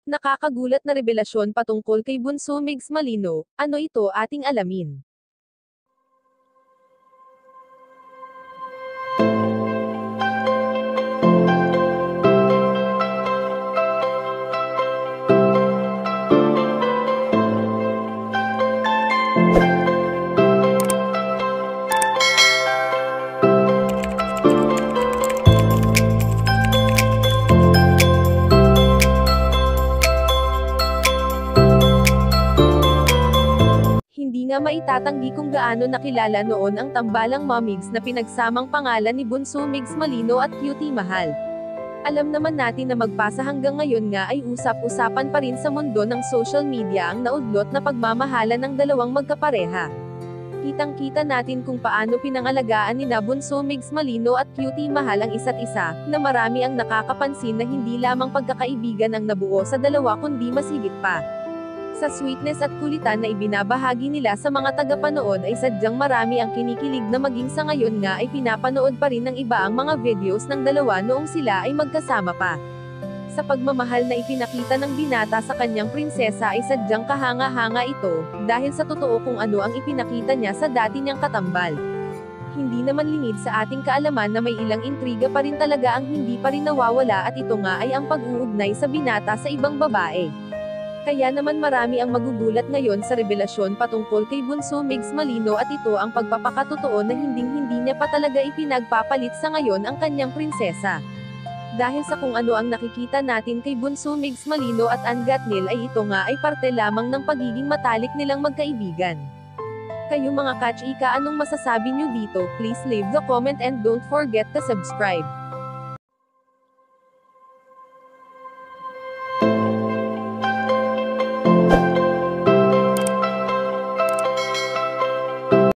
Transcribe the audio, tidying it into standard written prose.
Nakakagulat na revelasyon patungkol kay Bunso Migs Malino, ano ito ating alamin. Hindi nga maitatanggi kung gaano nakilala noon ang tambalang momigs na pinagsamang pangalan ni Bunso Migs Malino at Cutie Mahal. Alam naman natin na magpasa hanggang ngayon nga ay usap-usapan pa rin sa mundo ng social media ang naudlot na pagmamahalan ng dalawang magkapareha. Kitang-kita natin kung paano pinangalagaan ni Bunso Migs Malino at Cutie Mahal ang isa't isa, na marami ang nakakapansin na hindi lamang pagkakaibigan ang nabuo sa dalawa kundi mas higit pa. Sa sweetness at kulitan na ibinabahagi nila sa mga tagapanood ay sadyang marami ang kinikilig na maging sa ngayon nga ay pinapanood pa rin ng iba ang mga videos ng dalawa noong sila ay magkasama pa. Sa pagmamahal na ipinakita ng binata sa kanyang prinsesa ay sadyang kahanga-hanga ito, dahil sa totoo kung ano ang ipinakita niya sa dati niyang katambal. Hindi naman lingid sa ating kaalaman na may ilang intriga pa rin talaga ang hindi pa rin nawawala at ito nga ay ang pag-uugnay sa binata sa ibang babae. Kaya naman marami ang magugulat ngayon sa revelasyon patungkol kay Bunso Migs Malino at ito ang pagpapakatotoo na hinding-hindi niya pa talaga ipinagpapalit sa ngayon ang kanyang prinsesa. Dahil sa kung ano ang nakikita natin kay Bunso Migs Malino at Ann Gatnil ay ito nga ay parte lamang ng pagiging matalik nilang magkaibigan. Kayo mga kachika, anong masasabi nyo dito? Please leave the comment and don't forget to subscribe.